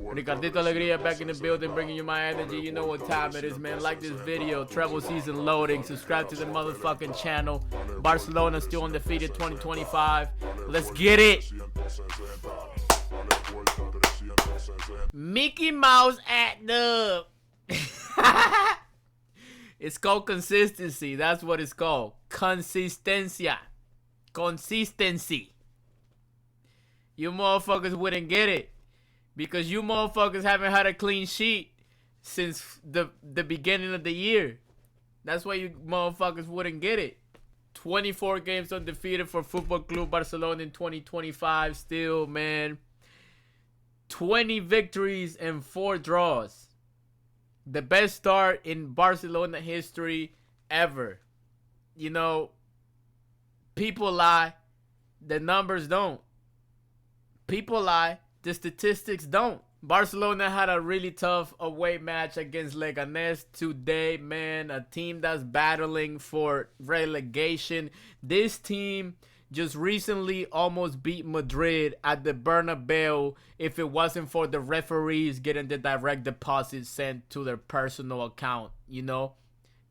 Ricardito Alegria back in the building, bringing you my energy. You know what time it is, man. Like this video, treble season loading. Subscribe to the motherfucking channel. Barcelona still undefeated 2025. Let's get it. Mickey Mouse at the... It's called consistency. That's what it's called. Consistencia. Consistency. You motherfuckers wouldn't get it. Because you motherfuckers haven't had a clean sheet since the beginning of the year. That's why you motherfuckers wouldn't get it. 24 games undefeated for Football Club Barcelona in 2025 still, man. 20 victories and 4 draws. The best start in Barcelona history ever. You know, people lie. The numbers don't. People lie. The statistics don't. Barcelona had a really tough away match against Leganes today, man. A team that's battling for relegation. This team just recently almost beat Madrid at the Bernabeu if it wasn't for the referees getting the direct deposit sent to their personal account. You know,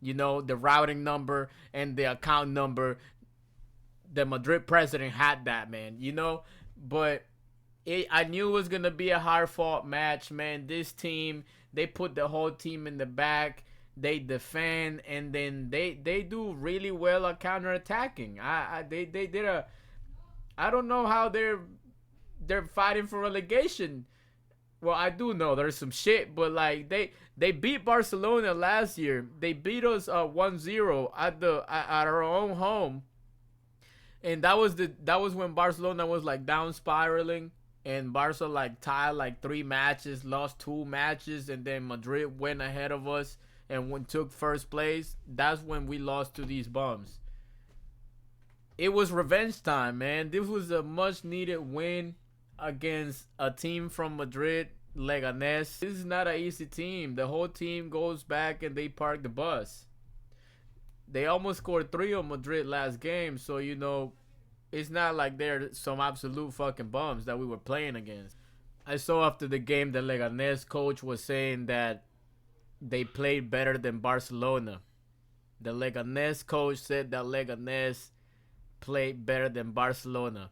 the routing number and the account number. The Madrid president had that, man. You know, but I knew it was going to be a hard-fought match, man. This team, they put the whole team in the back. They defend, and then they do really well at counterattacking. They did a... I don't know how they're fighting for relegation. Well, I do know there's some shit, but like they beat Barcelona last year. They beat us 1-0 at our own home. And that was when Barcelona was like down spiraling. And Barca like tied like 3 matches, lost 2 matches, and then Madrid went ahead of us and took first place. That's when we lost to these bums. It was revenge time, man. This was a much needed win against a team from Madrid, Leganes. This is not an easy team. The whole team goes back and they park the bus. They almost scored 3 on Madrid last game, so you know, it's not like they're some absolute fucking bums that we were playing against. I saw after the game the Leganes coach was saying that they played better than Barcelona. The Leganes coach said that Leganes played better than Barcelona.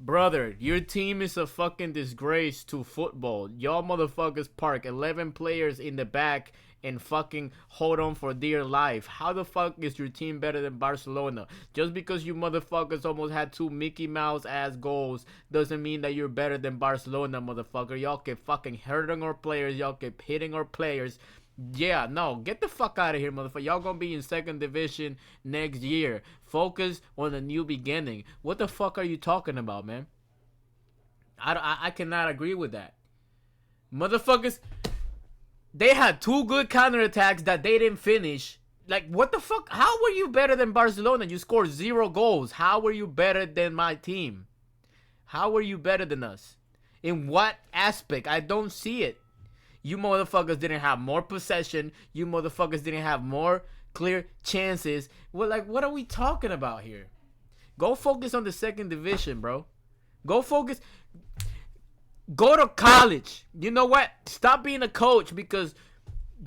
Brother, your team is a fucking disgrace to football. Y'all motherfuckers park 11 players in the back and fucking hold on for dear life. How the fuck is your team better than Barcelona? Just because you motherfuckers almost had 2 Mickey Mouse ass goals doesn't mean that you're better than Barcelona, motherfucker. Y'all keep fucking hurting our players. Y'all keep hitting our players. Yeah, no, get the fuck out of here, motherfucker. Y'all gonna be in 2nd division next year. Focus on a new beginning. What the fuck are you talking about, man? I cannot agree with that. Motherfuckers, they had 2 good counterattacks that they didn't finish. Like, what the fuck? How were you better than Barcelona? You scored 0 goals. How were you better than my team? How were you better than us? In what aspect? I don't see it. You motherfuckers didn't have more possession. You motherfuckers didn't have more clear chances. Well, like, what are we talking about here? Go focus on the 2nd division, bro. Go focus. Go to college. You know what? Stop being a coach because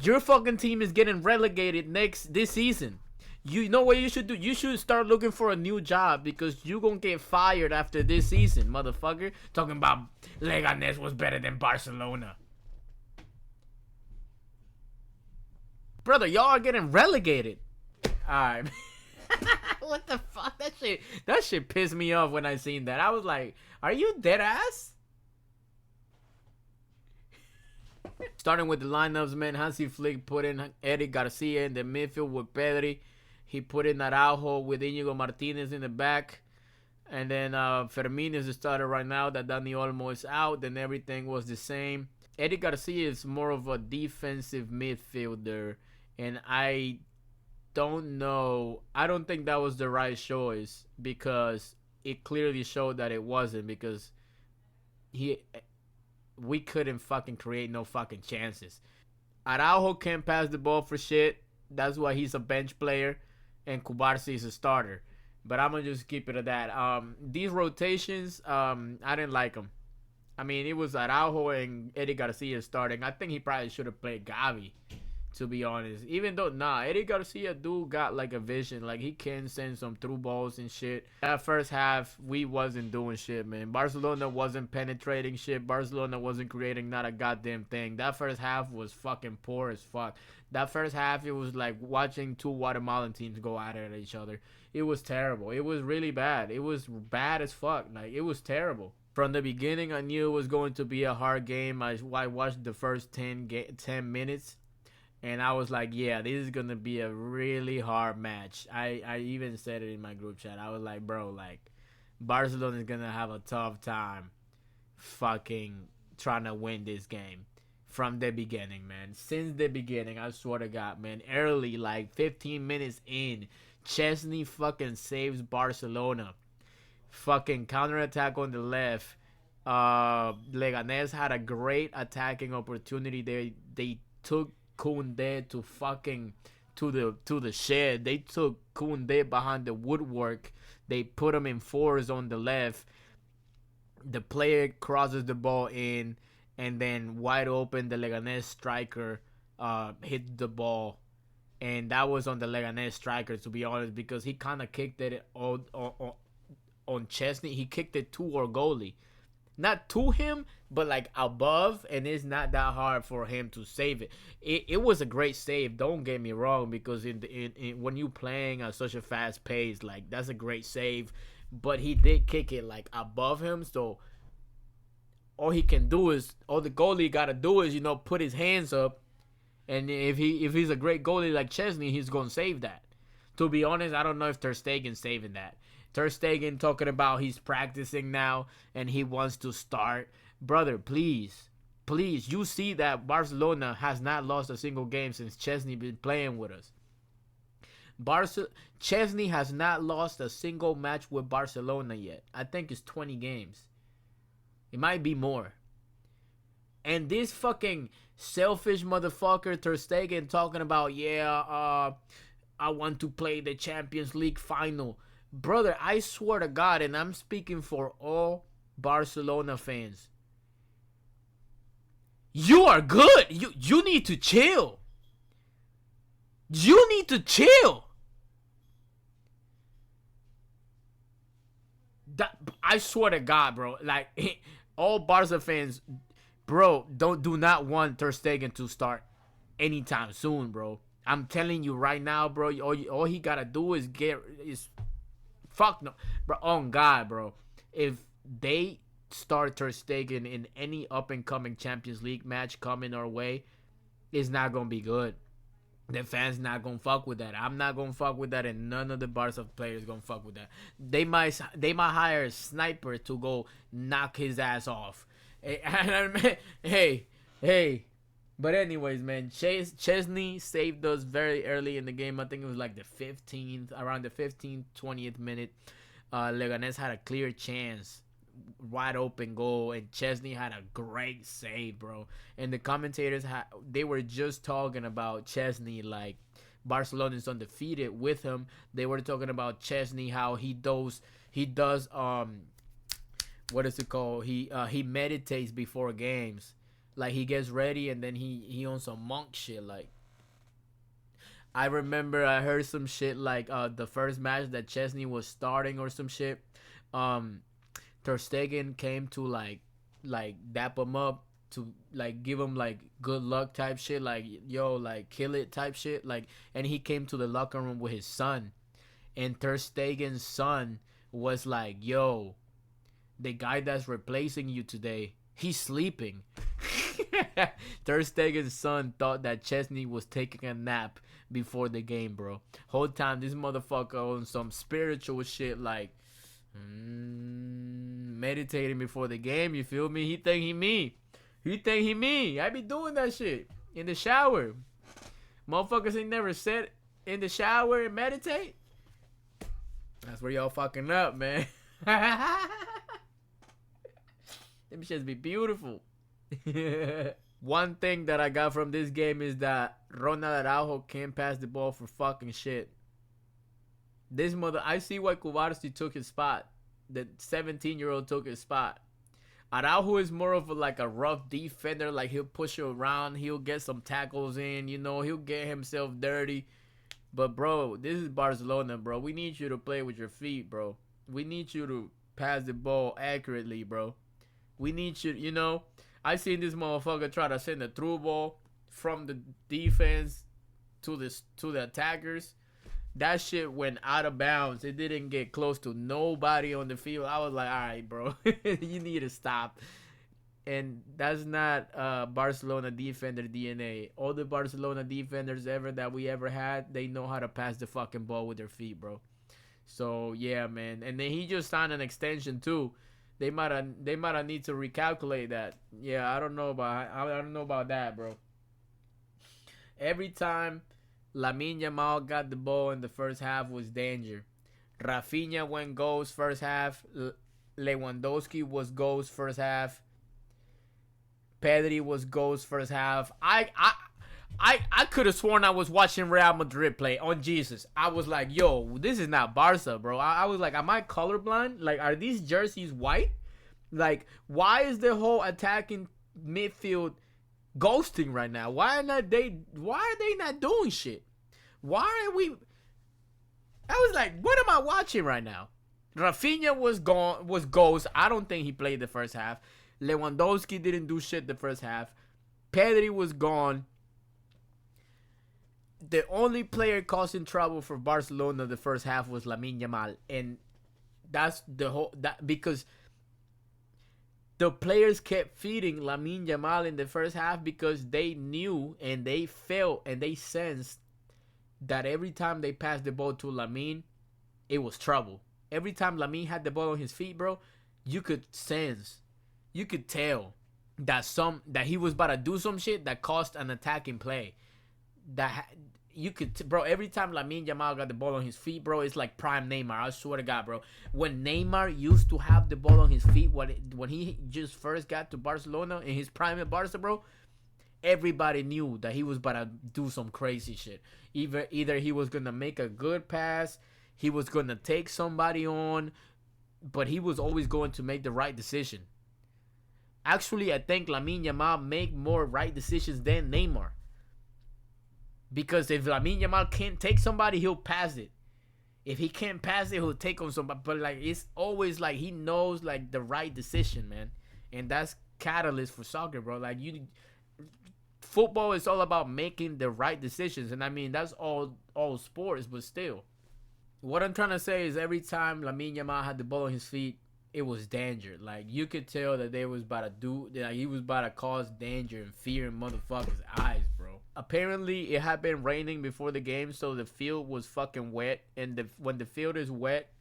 your fucking team is getting relegated this season. You know what you should do? You should start looking for a new job because you're going to get fired after this season, motherfucker. Talking about Leganes was better than Barcelona. Brother, y'all are getting relegated. Alright. What the fuck? That shit pissed me off when I seen that. I was like, are you dead ass? Starting with the lineups, man. Hansi Flick put in Eric Garcia in the midfield with Pedri. He put in Araujo with Inigo Martinez in the back. And then Fermin is the starter right now that Dani Olmo is out. Then everything was the same. Eric Garcia is more of a defensive midfielder. And I don't know. I don't think that was the right choice because it clearly showed that it wasn't because we couldn't fucking create no fucking chances. Araujo can't pass the ball for shit. That's why he's a bench player. And Kubarsi is a starter. But I'm gonna just keep it at that. These rotations, I didn't like them. I mean, it was Araujo and Eddie Garcia starting. I think he probably should have played Gavi, to be honest. Even though, Eddie Garcia dude got like a vision. Like, he can send some through balls and shit. That first half, we wasn't doing shit, man. Barcelona wasn't penetrating shit. Barcelona wasn't creating not a goddamn thing. That first half was fucking poor as fuck. That first half, it was like watching two Guatemalan teams go at it at each other. It was terrible. It was really bad. It was bad as fuck. Like, it was terrible. From the beginning, I knew it was going to be a hard game. I watched the first 10 minutes, and I was like, yeah, this is going to be a really hard match. I even said it in my group chat. I was like, bro, like, Barcelona is going to have a tough time fucking trying to win this game. From the beginning, man. Since the beginning, I swear to God, man. Early, like 15 minutes in, Chesney fucking saves Barcelona. Fucking counterattack on the left. Leganes had a great attacking opportunity. They took Koundé to fucking to the shed. They took Koundé behind the woodwork. They put him in fours on the left. The player crosses the ball in, and then wide open, the Leganes striker hit the ball. And that was on the Leganes striker, to be honest, because he kind of kicked it on Chesney. He kicked it to our goalie. Not to him, but like above, and it's not that hard for him to save it. It was a great save, don't get me wrong, because when you playing at such a fast pace, like, that's a great save. But he did kick it like above him, so all the goalie gotta do is, put his hands up. And if he's a great goalie like Chesney, he's gonna save that. To be honest, I don't know if Ter Stegen's saving that. Ter Stegen talking about he's practicing now and he wants to start. Brother, please, you see that Barcelona has not lost a single game since Chesney been playing with us. Chesney has not lost a single match with Barcelona yet. I think it's 20 games. It might be more. And this fucking selfish motherfucker Ter Stegen talking about, I want to play the Champions League final. Brother, I swear to God, and I'm speaking for all Barcelona fans, you are good. You need to chill. You need to chill. I swear to God, bro. Like, all Barca fans, bro, do not want Ter Stegen to start anytime soon, bro. I'm telling you right now, bro. All he gotta do is fuck no, bro. On God, bro. If they start Ter Stegen in any up and coming Champions League match coming our way, it's not gonna be good. The fans not gonna fuck with that. I'm not gonna fuck with that, and none of the Barca players gonna fuck with that. They might hire a sniper to go knock his ass off. Hey. But anyways, man, Chesney saved us very early in the game. I think it was like around the 15th, 20th minute. Leganes had a clear chance, wide open goal, and Chesney had a great save, bro. And the commentators they were just talking about Chesney like Barcelona is undefeated with him. They were talking about Chesney, how he does what is it called? He meditates before games. Like, he gets ready and then he on some monk shit. Like, I remember I heard some shit like the first match that Chesney was starting or some shit. Ter Stegen came to like dap him up, to like give him like good luck type shit, like, yo, like, kill it type shit. Like, and he came to the locker room with his son, and Ter Stegen's son was like, yo, the guy that's replacing you today, he's sleeping. Ter Stegen's son thought that Chesney was taking a nap before the game, bro. Whole time this motherfucker on some spiritual shit, like meditating before the game. You feel me? He think he me. I be doing that shit in the shower. Motherfuckers ain't never sat in the shower and meditate. That's where y'all fucking up, man. Them shits be beautiful. One thing that I got from this game is that Ronald Araujo can't pass the ball for fucking shit. This mother, I see why Kubarsi took his spot. The 17-year-old took his spot. Araujo is more of like a rough defender. Like he'll push you around, he'll get some tackles in, he'll get himself dirty. But bro, this is Barcelona, bro. We need you to play with your feet, bro. We need you to pass the ball accurately, bro. We need you, I seen this motherfucker try to send a through ball from the defense to the attackers. That shit went out of bounds. It didn't get close to nobody on the field. I was like, all right, bro, you need to stop. And that's not Barcelona defender DNA. All the Barcelona defenders that we ever had, they know how to pass the fucking ball with their feet, bro. So yeah, man. And then he just signed an extension too. They might need to recalculate that. Yeah, I don't know about that, bro. Every time Lamine Yamal got the ball in the first half was danger. Rafinha went goals first half. Lewandowski was goals first half. Pedri was goals first half. I could have sworn I was watching Real Madrid play on Jesus. I was like, yo, this is not Barca, bro. I was like, am I colorblind? Like, are these jerseys white? Like, why is the whole attacking midfield ghosting right now? Why are they not doing shit? Why are we? I was like, what am I watching right now? Rafinha was ghost. I don't think he played the first half. Lewandowski didn't do shit the first half. Pedri was gone. The only player causing trouble for Barcelona the first half was Lamine Yamal, and that's because the players kept feeding Lamine Yamal in the first half because they knew and they felt and they sensed that every time they passed the ball to Lamine, it was trouble. Every time Lamine had the ball on his feet, bro, you could sense, you could tell that he was about to do some shit that caused an attacking play. That you could, bro. Every time Lamine Yamal got the ball on his feet, bro, it's like prime Neymar. I swear to God, bro. When Neymar used to have the ball on his feet, when he just first got to Barcelona in his prime at Barca, bro, everybody knew that he was about to do some crazy shit. Either he was gonna make a good pass, he was gonna take somebody on, but he was always going to make the right decision. Actually, I think Lamine Yamal make more right decisions than Neymar. Because if Lamine Yamal can't take somebody, he'll pass it. If he can't pass it, he'll take on somebody. But like, it's always like he knows like the right decision, man. And that's catalyst for soccer, bro. Like football is all about making the right decisions. And I mean, that's all sports, but still. What I'm trying to say is every time Lamine Yamal had the ball on his feet, it was danger. Like, you could tell that he was about to cause danger and fear in motherfuckers' eyes, bro. Apparently, it had been raining before the game, so the field was fucking wet. And when the field is wet,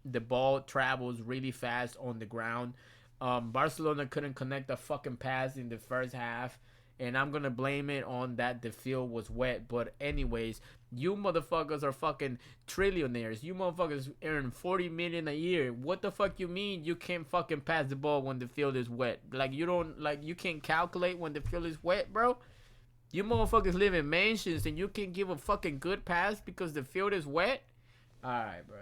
the ball travels really fast on the ground. Barcelona couldn't connect a fucking pass in the first half. And I'm gonna blame it on that the field was wet. But anyways, you motherfuckers are fucking trillionaires. You motherfuckers earn 40 million a year. What the fuck you mean you can't fucking pass the ball when the field is wet? Like, you can't calculate when the field is wet, bro? You motherfuckers live in mansions and you can't give a fucking good pass because the field is wet? Alright, bro.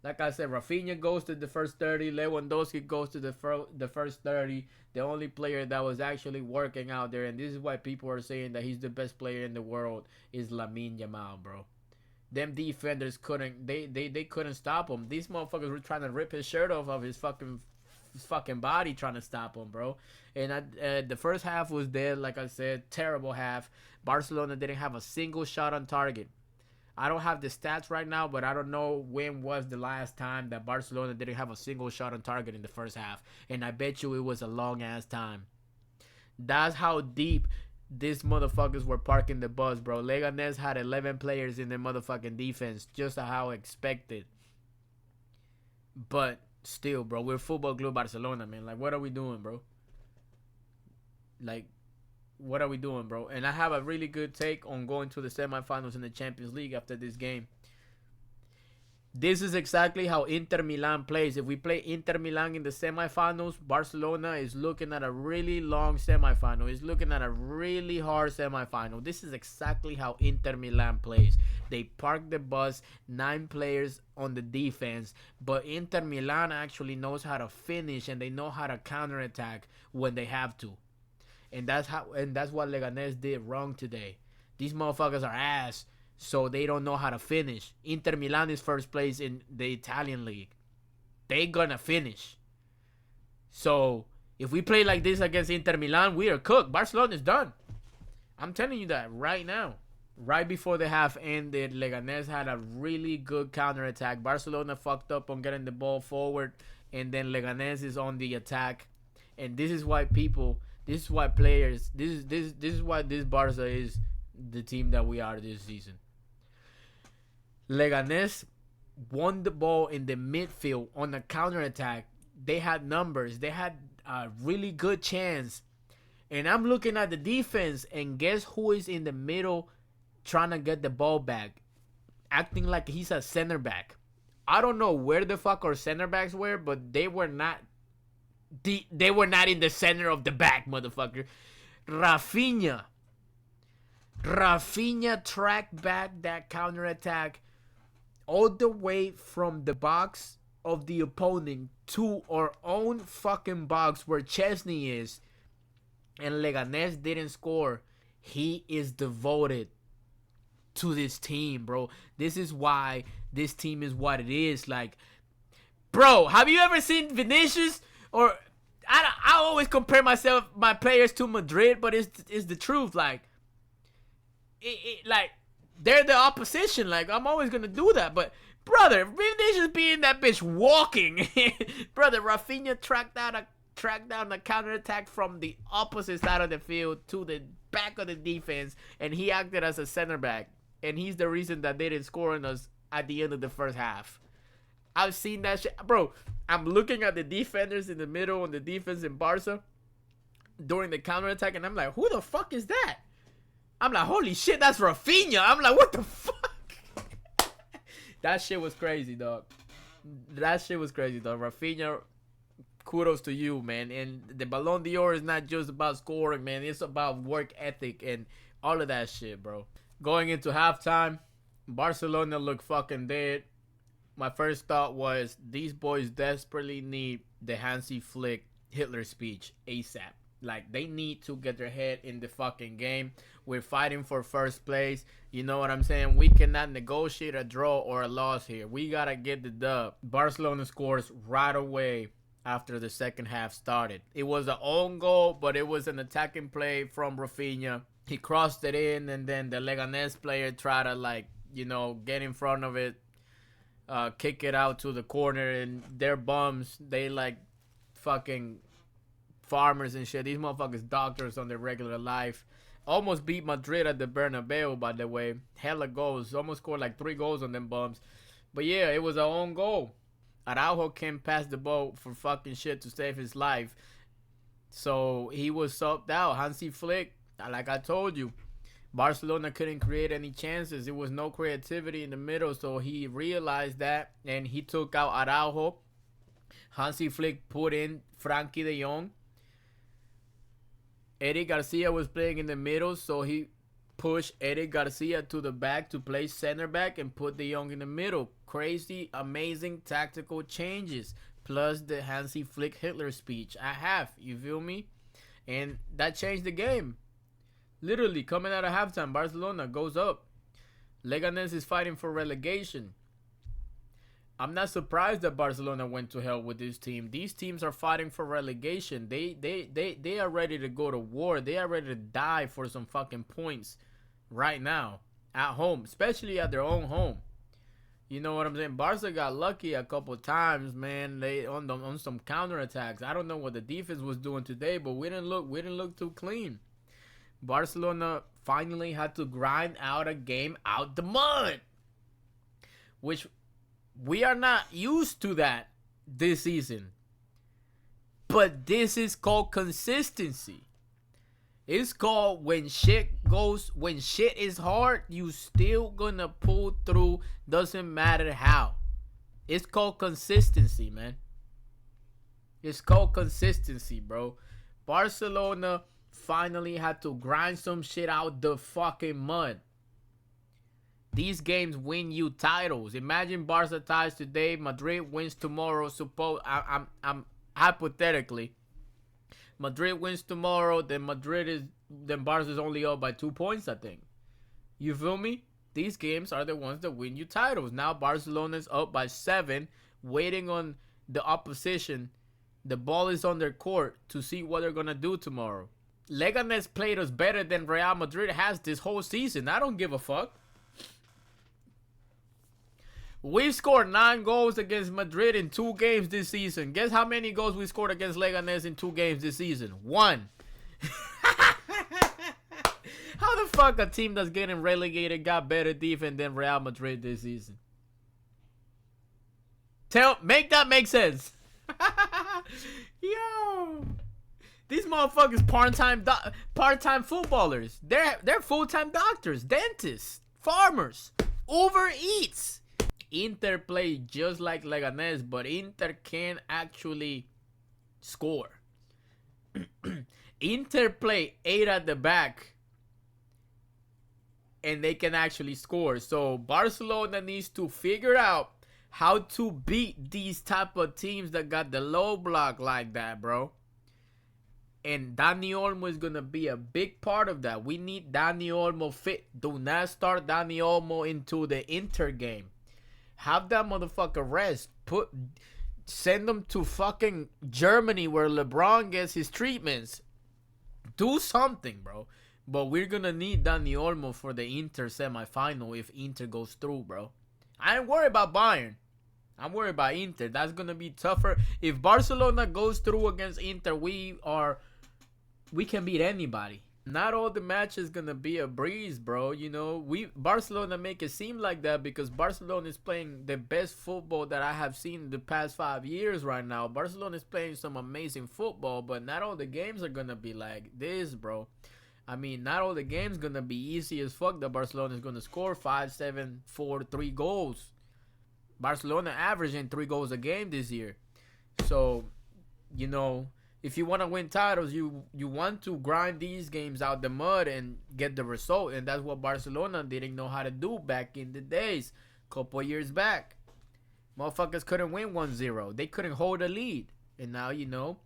Like I said, Rafinha goes to the first 30. Lewandowski goes to the first 30. The only player that was actually working out there, and this is why people are saying that he's the best player in the world, is Lamine Yamal, bro. Them defenders couldn't stop him. These motherfuckers were trying to rip his shirt off of his fucking body trying to stop him, bro. And the first half was there, like I said, terrible half. Barcelona didn't have a single shot on target. I don't have the stats right now, but I don't know when was the last time that Barcelona didn't have a single shot on target in the first half. And I bet you it was a long-ass time. That's how deep these motherfuckers were parking the bus, bro. Leganes had 11 players in their motherfucking defense, just how expected. But still, bro, we're Football Club Barcelona, man. Like, what are we doing, bro? Like, what are we doing, bro? And I have a really good take on going to the semifinals in the Champions League after this game. This is exactly how Inter Milan plays. If we play Inter Milan in the semifinals, Barcelona is looking at a really long semifinal. It's looking at a really hard semifinal. This is exactly how Inter Milan plays. They park the bus, 9 players on the defense, but Inter Milan actually knows how to finish and they know how to counterattack when they have to. And that's what Leganes did wrong today. These motherfuckers are ass, so they don't know how to finish. Inter Milan is first place in the Italian league. They gonna finish. So if we play like this against Inter Milan, we are cooked. Barcelona is done. I'm telling you that right now. Right before the half ended, Leganes had a really good counterattack. Barcelona fucked up on getting the ball forward, and then Leganes is on the attack. And this is why people, this is why players, this is why this Barca is the team that we are this season. Leganes won the ball in the midfield on a counterattack. They had numbers. They had a really good chance. And I'm looking at the defense, and guess who is in the middle trying to get the ball back? Acting like he's a center back. I don't know where the fuck our center backs were, but they were not in the center of the back, motherfucker. Rafinha tracked back that counterattack all the way from the box of the opponent to our own fucking box where Chesney is, and Leganes didn't score. He is devoted to this team, bro. This is why this team is what it is. Like, bro, have you ever seen Vinicius? Or I always compare my players to Madrid, but it's the truth. Like, like they're the opposition. Like, I'm always gonna do that. But brother, Vinicius being that bitch walking, brother, Rafinha tracked down a counterattack from the opposite side of the field to the back of the defense, and he acted as a center back, and he's the reason that they didn't score on us at the end of the first half. I've seen that shit, bro. I'm looking at the defenders in the middle on the defense in Barca during the counterattack, and I'm like, who the fuck is that? I'm like, holy shit, that's Rafinha. I'm like, what the fuck? That shit was crazy, dog. Rafinha, kudos to you, man. And the Ballon d'Or is not just about scoring, man. It's about work ethic and all of that shit, bro. Going into halftime, Barcelona looked fucking dead. My first thought was, these boys desperately need the Hansi Flick Hitler speech ASAP. Like, they need to get their head in the fucking game. We're fighting for first place. You know what I'm saying? We cannot negotiate a draw or a loss here. We got to get the dub. Barcelona scores right away after the second half started. It was an own goal, but it was an attacking play from Rafinha. He crossed it in, and then the Leganes player tried to, like, you know, get in front of it, kick it out to the corner, and they're bums. They like fucking farmers and shit. These motherfuckers doctors on their regular life. Almost beat Madrid at the Bernabeu, by the way. Hella goals. Almost scored like 3 goals on them bums. But yeah, it was our own goal. Araujo came past the ball for fucking shit to save his life. So he was subbed out. Hansi Flick, like I told you, Barcelona couldn't create any chances. There was no creativity in the middle, so he realized that, and he took out Araujo. Hansi Flick put in Frankie de Jong. Eric Garcia was playing in the middle, so he pushed Eric Garcia to the back to play center back and put de Jong in the middle. Crazy, amazing tactical changes, plus the Hansi Flick Hitler speech. You feel me? And that changed the game. Literally, coming out of halftime, Barcelona goes up. Leganes is fighting for relegation. I'm not surprised that Barcelona went to hell with this team. These teams are fighting for relegation. They are ready to go to war. They are ready to die for some fucking points right now at home, especially at their own home. You know what I'm saying? Barca got lucky a couple times, man. They on some counterattacks. I don't know what the defense was doing today, but we didn't look too clean. Barcelona finally had to grind out a game out the mud, which we are not used to that this season. But this is called consistency. It's called when shit is hard, you still gonna pull through, doesn't matter how. It's called consistency, man. It's called consistency, bro. Barcelona finally had to grind some shit out the fucking mud. These games win you titles. Imagine Barca ties today, Madrid wins tomorrow. I'm hypothetically, Madrid wins tomorrow, then Barca's only up by 2 points, I think. You feel me? These games are the ones that win you titles. Now Barcelona's up by 7, waiting on the opposition. The ball is on their court to see what they're gonna do tomorrow. Leganes played us better than Real Madrid has this whole season. I don't give a fuck. We've scored 9 goals against Madrid in 2 games this season. Guess how many goals we scored against Leganes in 2 games this season? 1. How the fuck a team that's getting relegated got better defense than Real Madrid this season? Make that make sense. Yo, these motherfuckers part-time footballers. They're full-time doctors, dentists, farmers, Uber Eats. Inter play just like Leganes, but Inter can actually score. Inter play 8 at the back, and they can actually score. So Barcelona needs to figure out how to beat these type of teams that got the low block like that, bro. And Dani Olmo is going to be a big part of that. We need Dani Olmo fit. Do not start Dani Olmo into the Inter game. Have that motherfucker rest. Send him to fucking Germany where LeBron gets his treatments. Do something, bro. But we're going to need Dani Olmo for the Inter semifinal if Inter goes through, bro. I ain't worried about Bayern. I'm worried about Inter. That's going to be tougher. If Barcelona goes through against Inter, we can beat anybody. Not all the matches going to be a breeze, bro. You know, Barcelona make it seem like that because Barcelona is playing the best football that I have seen in the past 5 years right now. Barcelona is playing some amazing football, but not all the games are going to be like this, bro. I mean, not all the games going to be easy as fuck that Barcelona is going to score 5, 7, 4, 3 goals. Barcelona averaging 3 goals a game this year. So, you know, if you want to win titles, you want to grind these games out the mud and get the result. And that's what Barcelona didn't know how to do back in the days. Couple years back. Motherfuckers couldn't win 1-0. They couldn't hold a lead. And now, you know,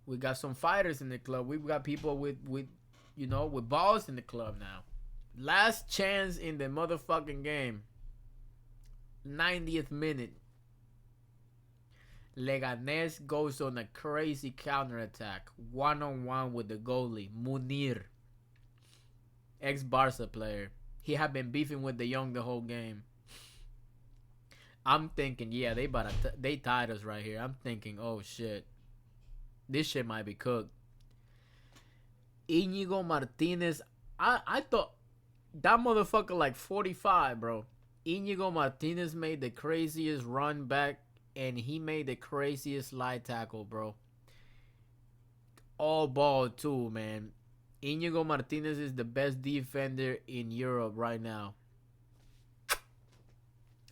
we got some fighters in the club. We've got people with balls in the club now. Last chance in the motherfucking game. 90th minute. Leganes goes on a crazy counterattack. 1-on-1 with the goalie, Munir. Ex-Barca player. He had been beefing with the young the whole game. I'm thinking, yeah, they tied us right here. I'm thinking, oh shit. This shit might be cooked. Íñigo Martínez. I thought that motherfucker like 45, bro. Íñigo Martínez made the craziest run back. And he made the craziest slide tackle, bro. All ball, too, man. Íñigo Martínez is the best defender in Europe right now.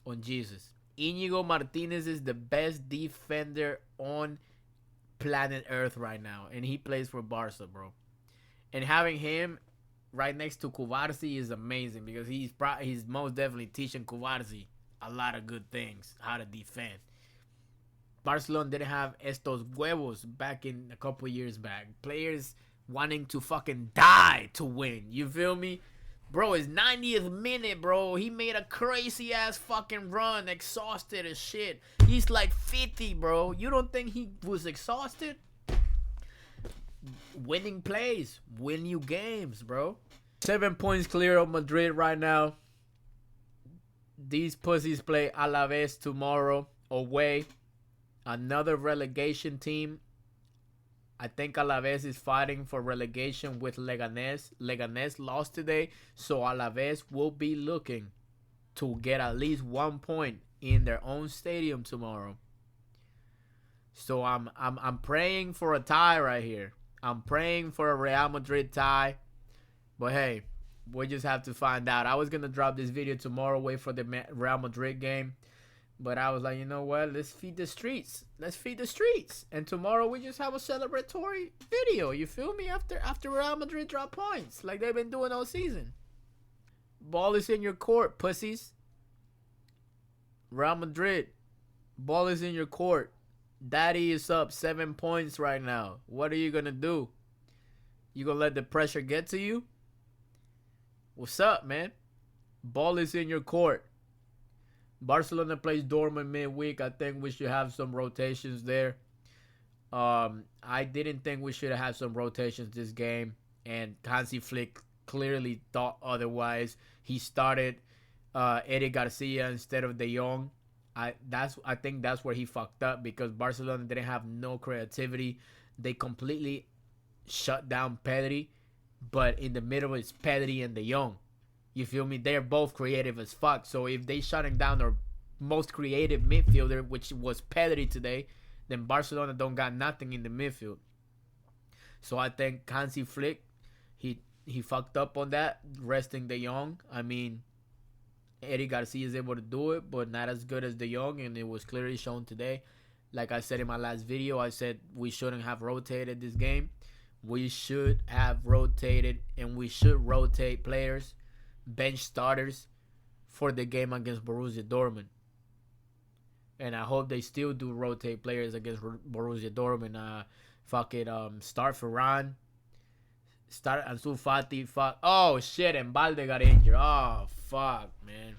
On Jesus. Íñigo Martínez is the best defender on planet Earth right now. And he plays for Barca, bro. And having him right next to Cubarsí is amazing. Because he's most definitely teaching Cubarsí a lot of good things. How to defend. Barcelona didn't have estos huevos back in a couple years back. Players wanting to fucking die to win. You feel me? Bro, it's 90th minute, bro. He made a crazy ass fucking run. Exhausted as shit. He's like 50, bro. You don't think he was exhausted? Winning plays. Win you games, bro. 7 points clear of Madrid right now. These pussies play Alaves tomorrow away. Another relegation team. I think Alaves is fighting for relegation with Leganes. Leganes lost today, so Alaves will be looking to get at least 1 point in their own stadium tomorrow. So I'm praying for a tie right here. I'm praying for a Real Madrid tie. But hey, we just have to find out. I was gonna drop this video tomorrow, wait for the Real Madrid game. But I was like, you know what? Let's feed the streets. Let's feed the streets. And tomorrow we just have a celebratory video. You feel me? After Real Madrid drop points, like they've been doing all season. Ball is in your court, pussies. Real Madrid, ball is in your court. Daddy is up 7 points right now. What are you gonna do? You gonna let the pressure get to you? What's up, man? Ball is in your court. Barcelona plays Dortmund midweek. I think we should have some rotations there. I didn't think we should have some rotations this game, and Hansi Flick clearly thought otherwise. He started Eric Garcia instead of De Jong. I think that's where he fucked up, because Barcelona didn't have no creativity. They completely shut down Pedri, but in the middle it's Pedri and De Jong. You feel me? They're both creative as fuck. So if they shutting down their most creative midfielder, which was Pedri today, then Barcelona don't got nothing in the midfield. So I think Hansi Flick, he fucked up on that, resting De Jong. I mean, Eric Garcia is able to do it, but not as good as De Jong, and it was clearly shown today. Like I said in my last video, I said we shouldn't have rotated this game. We should have rotated, and we should rotate players, bench starters, for the game against Borussia Dortmund. And I hope they still do rotate players against Borussia Dortmund. Start Ferran, start Ansu Fati. Fuck. Oh shit, and Balde got injured. Oh fuck, man.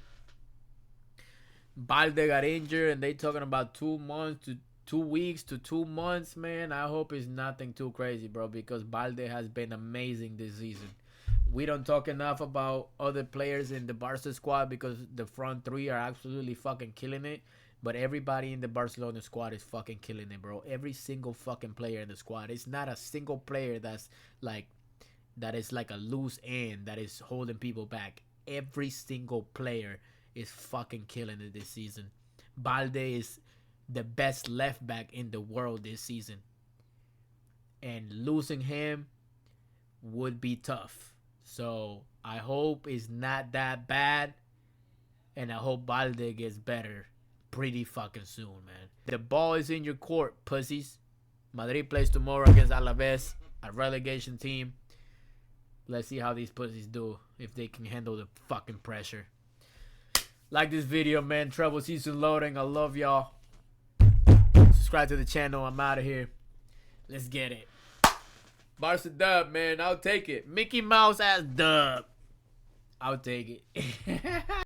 Balde got injured, and they talking about 2 months to 2 weeks to 2 months, man. I hope it's nothing too crazy, bro, because Balde has been amazing this season. We don't talk enough about other players in the Barca squad, because the front three are absolutely fucking killing it. But everybody in the Barcelona squad is fucking killing it, bro. Every single fucking player in the squad. It's not a single player that is like a loose end that is holding people back. Every single player is fucking killing it this season. Balde is the best left back in the world this season. And losing him would be tough. So I hope it's not that bad, and I hope Balde gets better pretty fucking soon, man. The ball is in your court, pussies. Madrid plays tomorrow against Alaves, a relegation team. Let's see how these pussies do, if they can handle the fucking pressure. Like this video, man. Treble season loading. I love y'all. Subscribe to the channel. I'm out of here. Let's get it. Barca dub, man. I'll take it. Mickey Mouse ass dub. I'll take it.